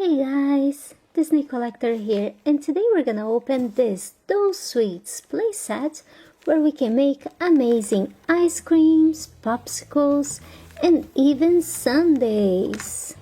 Hey guys, Disney Collector here, and today we're gonna open this Those Sweets playset where we can make amazing ice creams, popsicles, and even sundaes.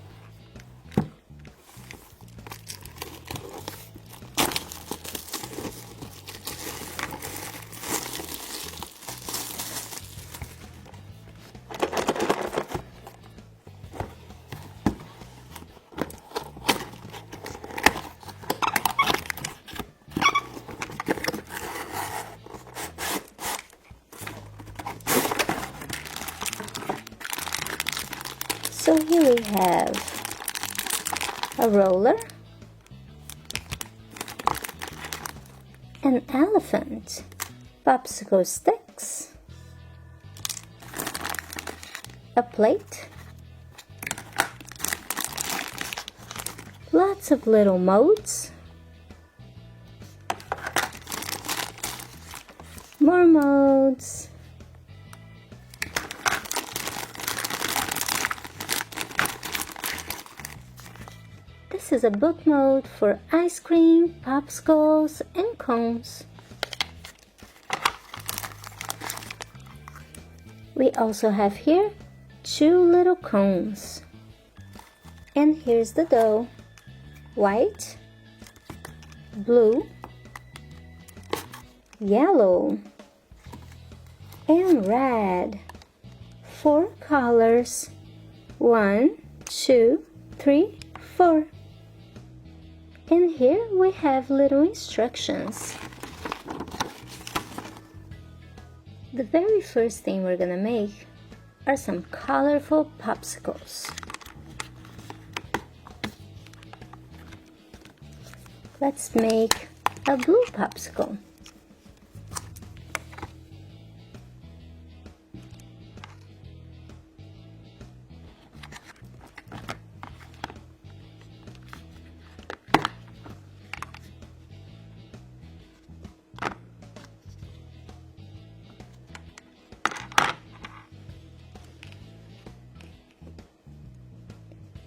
So here we have a roller, an elephant, popsicle sticks, a plate, lots of little modes, more modes, this is a book mode for ice cream, popsicles, and cones. We also have here 2 little cones. And here's the dough. White, blue, yellow, and red. 4 colors. 1, 2, 3, 4. And here we have little instructions. The very first thing we're gonna make are some colorful popsicles. Let's make a blue popsicle.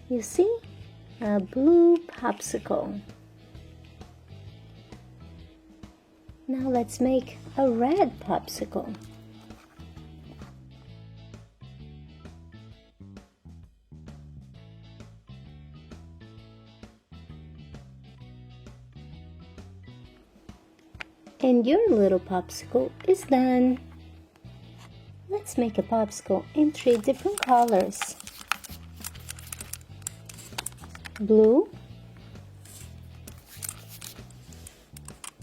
You see, a blue popsicle. Now let's make a red popsicle. And your little popsicle is done. Let's make a popsicle in 3 different colors. Blue,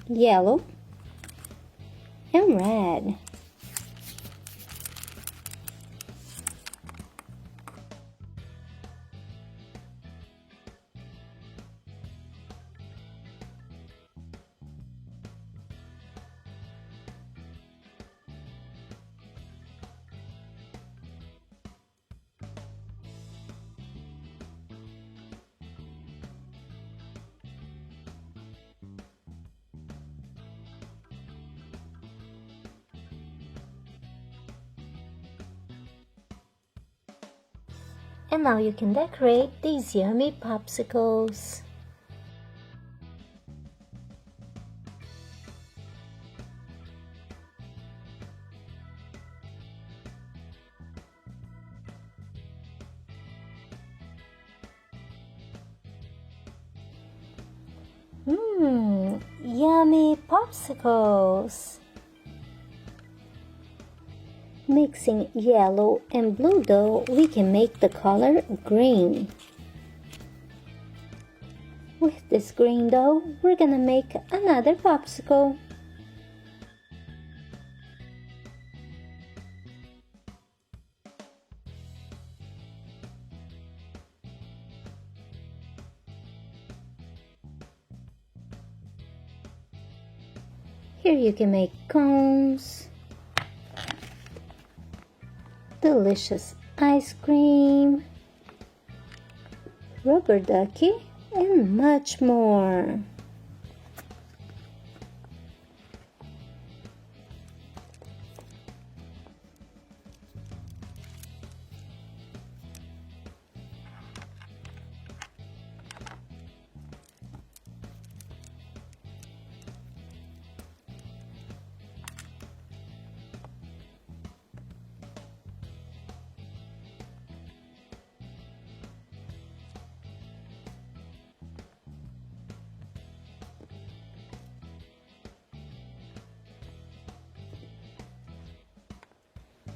yellow, and red. And now you can decorate these yummy popsicles. Yummy popsicles! Mixing yellow and blue dough, we can make the color green. With this green dough, we're gonna make another popsicle. Here you can make cones, delicious ice cream, rubber ducky, and much more.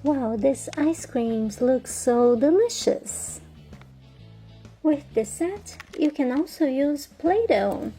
Wow, these ice creams look so delicious. With this set, you can also use Play-Doh.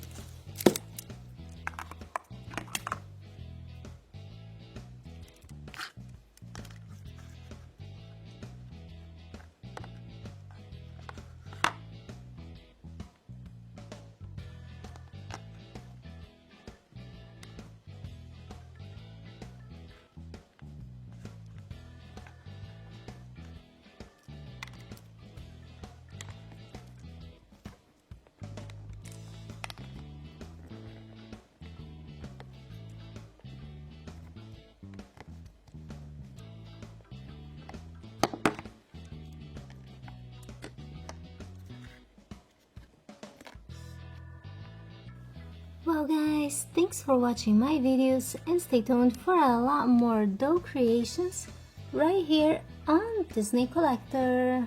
Well guys, thanks for watching my videos and stay tuned for a lot more doll creations right here on Disney Collector.